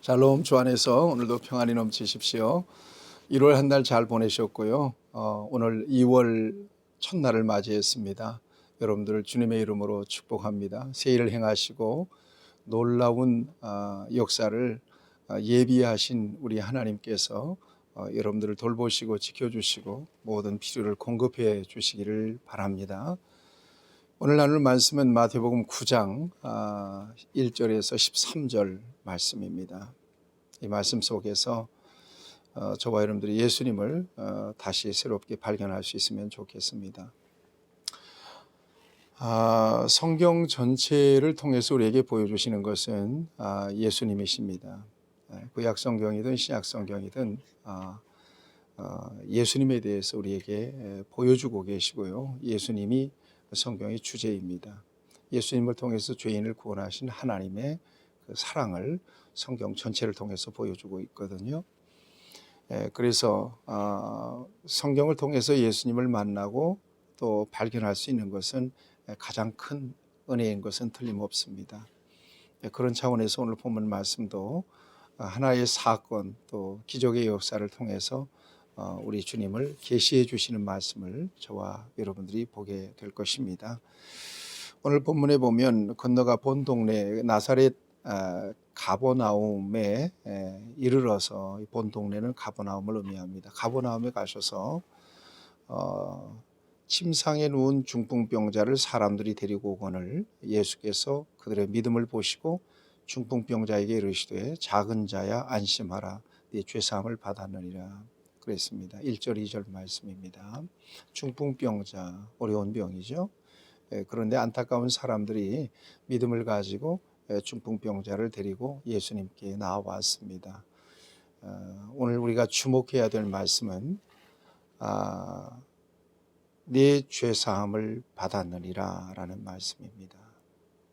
샬롬 주 안에서 오늘도 평안이 넘치십시오. 1월 한 달 잘 보내셨고요. 오늘 2월 첫날을 맞이했습니다. 여러분들을 주님의 이름으로 축복합니다. 새 일을 행하시고 놀라운 역사를 예비하신 우리 하나님께서 여러분들을 돌보시고 지켜주시고 모든 필요를 공급해 주시기를 바랍니다. 오늘 나눌 말씀은 마태복음 9장 1절에서 13절 말씀입니다. 이 말씀 속에서 저와 여러분들이 예수님을 다시 새롭게 발견할 수 있으면 좋겠습니다. 성경 전체를 통해서 우리에게 보여주시는 것은 예수님이십니다. 구약 성경이든 신약 성경이든 예수님에 대해서 우리에게 보여주고 계시고요. 예수님이 성경의 주제입니다. 예수님을 통해서 죄인을 구원하신 하나님의 그 사랑을 성경 전체를 통해서 보여주고 있거든요. 그래서 성경을 통해서 예수님을 만나고 또 발견할 수 있는 것은 가장 큰 은혜인 것은 틀림없습니다. 그런 차원에서 오늘 본문 말씀도 하나의 사건 또 기적의 역사를 통해서 우리 주님을 계시해 주시는 말씀을 저와 여러분들이 보게 될 것입니다. 오늘 본문에 보면 건너가 본 동네 나사렛 가버나움에 이르러서, 본 동네는 가버나움을 의미합니다. 가버나움에 가셔서 침상에 누운 중풍병자를 사람들이 데리고 오거늘 예수께서 그들의 믿음을 보시고 중풍병자에게 이르시되 작은 자야 안심하라 네 죄사함을 받았느니라 그랬습니다. 1절 2절 말씀입니다. 중풍병자, 어려운 병이죠. 그런데 안타까운 사람들이 믿음을 가지고 중풍병자를 데리고 예수님께 나와왔습니다. 오늘 우리가 주목해야 될 말씀은 네 죄사함을 받았느니라 라는 말씀입니다.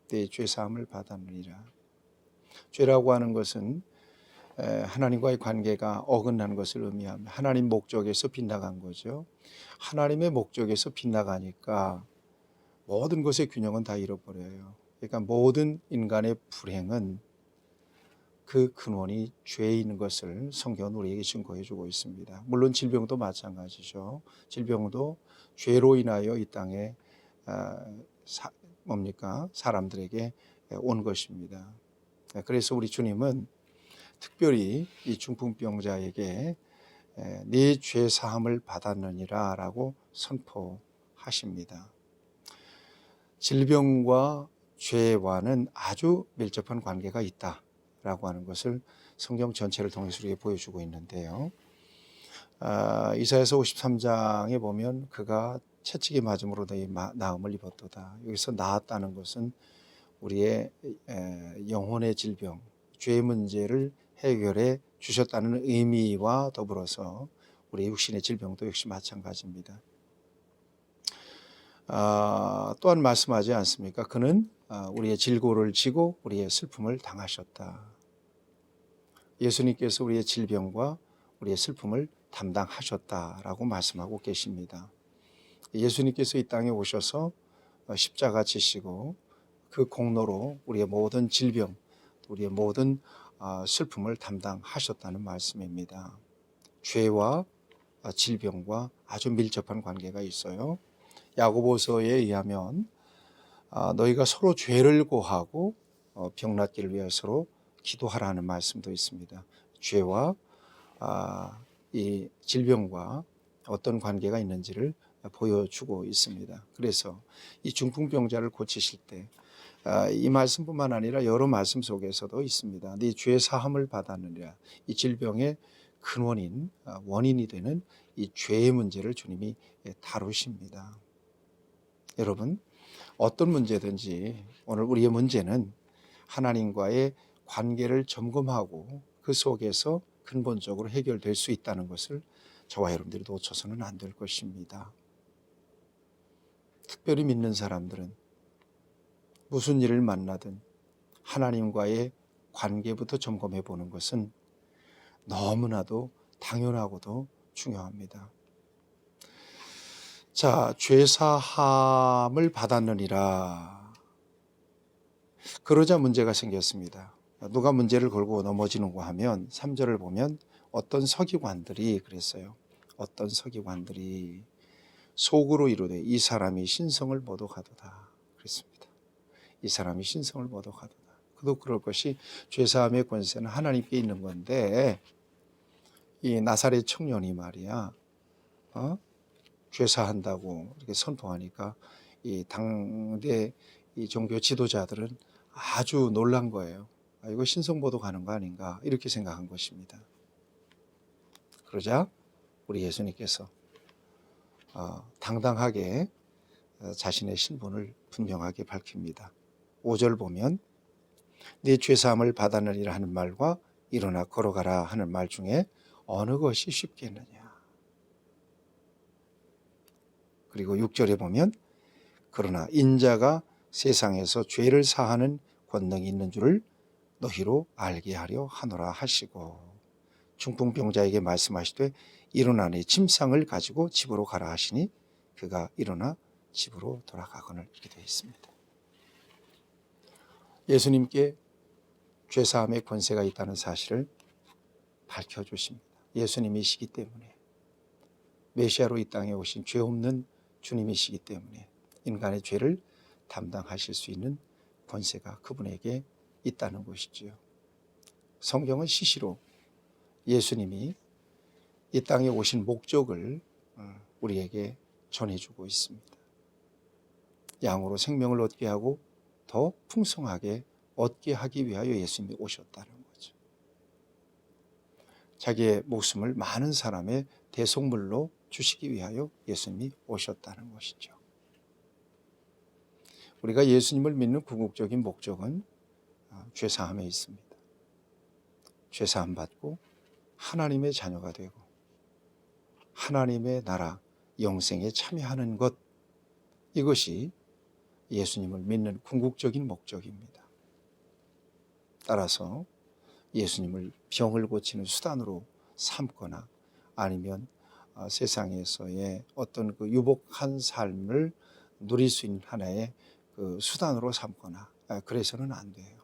네 죄사함을 받았느니라. 죄라고 하는 것은 하나님과의 관계가 어긋난 것을 의미합니다. 하나님 목적에서 빗나간 거죠. 하나님의 목적에서 빗나가니까 모든 것의 균형은 다 잃어버려요. 그러니까 모든 인간의 불행은 그 근원이 죄인 것을 성경은 우리에게 증거해 주고 있습니다. 물론 질병도 마찬가지죠. 질병도 죄로 인하여 이 땅에 사람들에게 온 것입니다. 그래서 우리 주님은 특별히 이 중풍병자에게 네 죄 사함을 받았느니라 라고 선포하십니다. 질병과 죄와는 아주 밀접한 관계가 있다라고 하는 것을 성경 전체를 통해서 우리에게 보여주고 있는데요. 이사야서 53장에 보면 그가 채찍에 맞음으로 너희 나음을 입었도다. 여기서 나았다는 것은 우리의 영혼의 질병, 죄의 문제를 해결해 주셨다는 의미와 더불어서 우리 육신의 질병도 역시 마찬가지입니다. 또한 말씀하지 않습니까? 그는 우리의 질고를 지고 우리의 슬픔을 당하셨다. 예수님께서 우리의 질병과 우리의 슬픔을 담당하셨다라고 말씀하고 계십니다. 예수님께서 이 땅에 오셔서 십자가 지시고 그 공로로 우리의 모든 질병, 우리의 모든 슬픔을 담당하셨다는 말씀입니다. 죄와 질병과 아주 밀접한 관계가 있어요. 야고보서에 의하면 너희가 서로 죄를 고하고 병 낫기를 위해 서로 기도하라는 말씀도 있습니다. 죄와 이 질병과 어떤 관계가 있는지를 보여주고 있습니다. 그래서 이 중풍병자를 고치실 때 이 말씀뿐만 아니라 여러 말씀 속에서도 있습니다. 네 죄 사함을 받았느니라. 이 질병의 근원인 원인이 되는 이 죄의 문제를 주님이 다루십니다. 여러분, 어떤 문제든지 오늘 우리의 문제는 하나님과의 관계를 점검하고 그 속에서 근본적으로 해결될 수 있다는 것을 저와 여러분들이 놓쳐서는 안 될 것입니다. 특별히 믿는 사람들은 무슨 일을 만나든 하나님과의 관계부터 점검해 보는 것은 너무나도 당연하고도 중요합니다. 자, 죄사함을 받았느니라. 그러자 문제가 생겼습니다. 누가 문제를 걸고 넘어지는가 하면 3절을 보면 어떤 서기관들이 그랬어요. 어떤 서기관들이 속으로 이르되 이 사람이 신성을 모독하도다 그랬습니다. 이 사람이 신성을 모독하도다. 그도 그럴 것이 죄사함의 권세는 하나님께 있는 건데 이 나사렛 청년이 말이야 죄사한다고 이렇게 선포하니까 이 당대 이 종교 지도자들은 아주 놀란 거예요. 이거 신성모독하는 거 아닌가 이렇게 생각한 것입니다. 그러자 우리 예수님께서 당당하게 자신의 신분을 분명하게 밝힙니다. 5절 보면 네 죄사함을 받았느니라 하는 말과 일어나 걸어가라 하는 말 중에 어느 것이 쉽겠느냐. 그리고 6절에 보면 그러나 인자가 세상에서 죄를 사하는 권능이 있는 줄을 너희로 알게 하려 하노라 하시고 중풍병자에게 말씀하시되 일어나니 침상을 가지고 집으로 가라 하시니 그가 일어나 집으로 돌아가거늘 이렇게 되어 있습니다. 예수님께 죄사함의 권세가 있다는 사실을 밝혀주십니다. 예수님이시기 때문에 메시아로 이 땅에 오신 죄 없는 주님이시기 때문에 인간의 죄를 담당하실 수 있는 권세가 그분에게 있다는 것이지요. 성경은 시시로 예수님이 이 땅에 오신 목적을 우리에게 전해주고 있습니다. 양으로 생명을 얻게 하고 더 풍성하게 얻게 하기 위하여 예수님이 오셨다는 거죠. 자기의 목숨을 많은 사람의 대속물로 주시기 위하여 예수님이 오셨다는 것이죠. 우리가 예수님을 믿는 궁극적인 목적은 죄사함에 있습니다. 죄사함 받고 하나님의 자녀가 되고 하나님의 나라 영생에 참여하는 것, 이것이 예수님을 믿는 궁극적인 목적입니다. 따라서 예수님을 병을 고치는 수단으로 삼거나 아니면 세상에서의 어떤 그 유복한 삶을 누릴 수 있는 하나의 그 수단으로 삼거나 그래서는 안 돼요.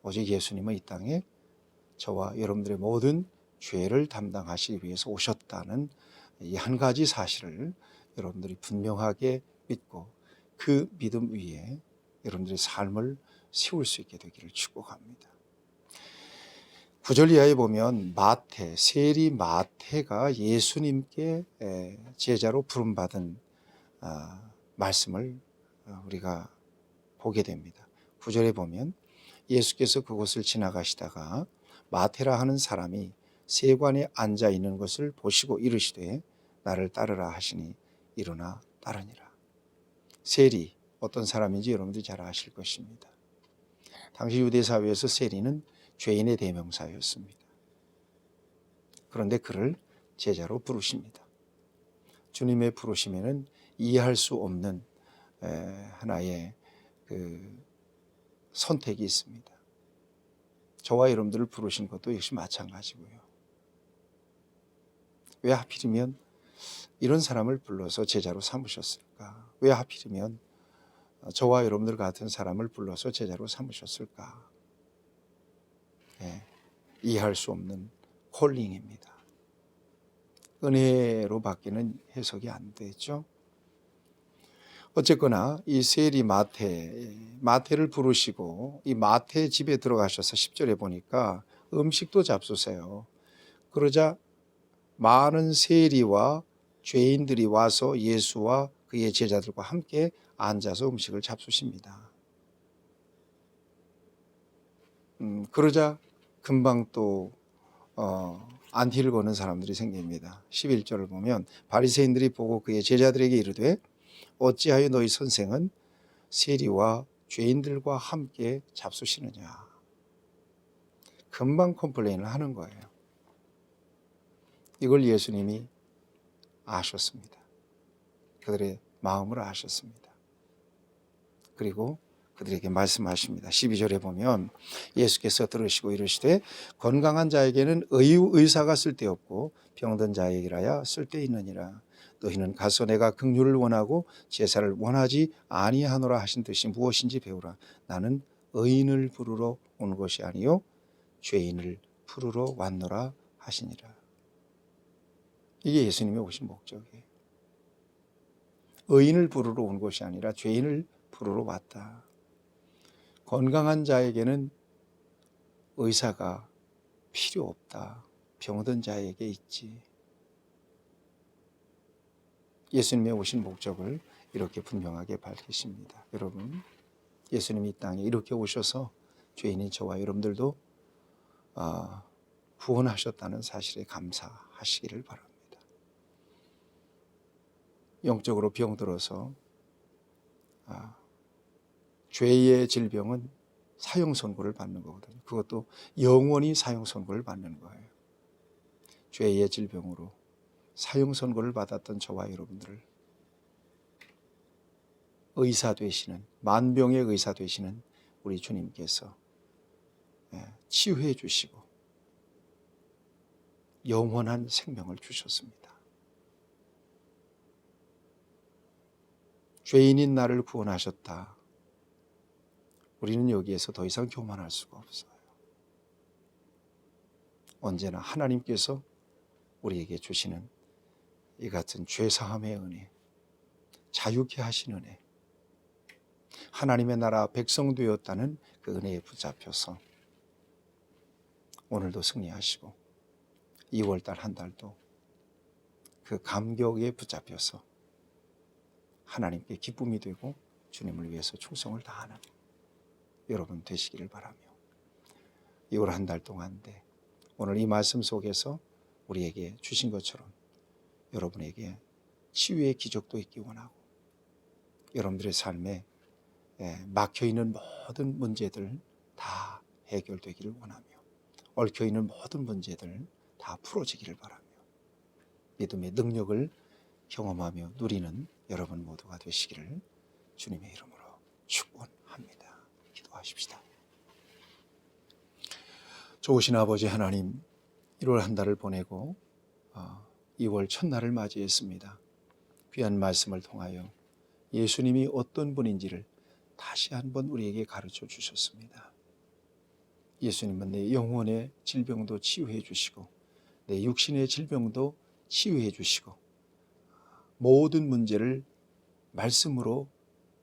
오직 예수님은 이 땅에 저와 여러분들의 모든 죄를 담당하시기 위해서 오셨다는 이 한 가지 사실을 여러분들이 분명하게 믿고 그 믿음 위에 여러분들의 삶을 세울 수 있게 되기를 축복합니다. 9절 이하에 보면 세리 마태가 예수님께 제자로 부름받은 말씀을 우리가 보게 됩니다. 9절에 보면 예수께서 그곳을 지나가시다가 마태라 하는 사람이 세관에 앉아 있는 것을 보시고 이르시되 나를 따르라 하시니 일어나 따르니라. 세리 어떤 사람인지 여러분들이 잘 아실 것입니다. 당시 유대 사회에서 세리는 죄인의 대명사였습니다. 그런데 그를 제자로 부르십니다. 주님의 부르심에는 이해할 수 없는 하나의 그 선택이 있습니다. 저와 여러분들을 부르신 것도 역시 마찬가지고요. 왜 하필이면 이런 사람을 불러서 제자로 삼으셨을까? 왜 하필이면 저와 여러분들 같은 사람을 불러서 제자로 삼으셨을까? 이해할 수 없는 콜링입니다. 은혜로 밖에는 해석이 안 되죠. 어쨌거나 이 세리 마태를 부르시고 이 마태 집에 들어가셔서 10절에 보니까 음식도 잡수세요. 그러자 많은 세리와 죄인들이 와서 예수와 그의 제자들과 함께 앉아서 음식을 잡수십니다. 그러자 금방 또 안티를 거는 사람들이 생깁니다. 11절을 보면 바리새인들이 보고 그의 제자들에게 이르되 어찌하여 너희 선생은 세리와 죄인들과 함께 잡수시느냐. 금방 컴플레인을 하는 거예요. 이걸 예수님이 아셨습니다. 그들의 마음을 아셨습니다. 그리고 그들에게 말씀하십니다. 12절에 보면 예수께서 들으시고 이르시되 건강한 자에게는 의사가 쓸데없고 병든 자에게라야 쓸데있느니라. 너희는 가서 내가 긍휼을 원하고 제사를 원하지 아니하노라 하신 뜻이 무엇인지 배우라. 나는 의인을 부르러 온 것이 아니요 죄인을 부르러 왔노라 하시니라. 이게 예수님이 오신 목적이에요. 의인을 부르러 온 것이 아니라 죄인을 부르러 왔다. 건강한 자에게는 의사가 필요 없다. 병든 자에게 있지. 예수님의 오신 목적을 이렇게 분명하게 밝히십니다. 여러분, 예수님이 이 땅에 이렇게 오셔서 죄인인 저와 여러분들도 구원하셨다는 사실에 감사하시기를 바랍니다. 영적으로 병들어서 죄의 질병은 사형 선고를 받는 거거든요. 그것도 영원히 사형 선고를 받는 거예요. 죄의 질병으로 사형 선고를 받았던 저와 여러분들을 의사 되시는, 만병의 의사 되시는 우리 주님께서 치유해 주시고 영원한 생명을 주셨습니다. 죄인인 나를 구원하셨다. 우리는 여기에서 더 이상 교만할 수가 없어요. 언제나 하나님께서 우리에게 주시는 이 같은 죄사함의 은혜, 자유케 하신 은혜, 하나님의 나라 백성 되었다는 그 은혜에 붙잡혀서 오늘도 승리하시고 2월달 한 달도 그 감격에 붙잡혀서 하나님께 기쁨이 되고 주님을 위해서 충성을 다하는 여러분 되시기를 바라며 2월 한 달 동안인데 오늘 이 말씀 속에서 우리에게 주신 것처럼 여러분에게 치유의 기적도 있기 원하고 여러분들의 삶에 막혀있는 모든 문제들 다 해결되기를 원하며 얽혀있는 모든 문제들 다 풀어지기를 바라며 믿음의 능력을 경험하며 누리는 여러분 모두가 되시기를 주님의 이름으로 축원합니다. 기도하십시다. 좋으신 아버지 하나님, 1월 한 달을 보내고 2월 첫날을 맞이했습니다. 귀한 말씀을 통하여 예수님이 어떤 분인지를 다시 한번 우리에게 가르쳐 주셨습니다. 예수님은 내 영혼의 질병도 치유해 주시고 내 육신의 질병도 치유해 주시고 모든 문제를 말씀으로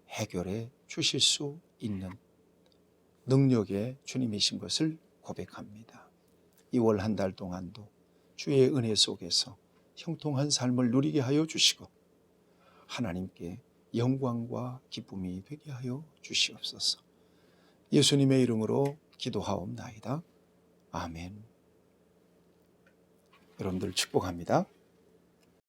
해결해 주실 수 있는 능력의 주님이신 것을 고백합니다. 2월 한 달 동안도 주의 은혜 속에서 형통한 삶을 누리게 하여 주시고 하나님께 영광과 기쁨이 되게 하여 주시옵소서. 예수님의 이름으로 기도하옵나이다. 아멘. 여러분들 축복합니다.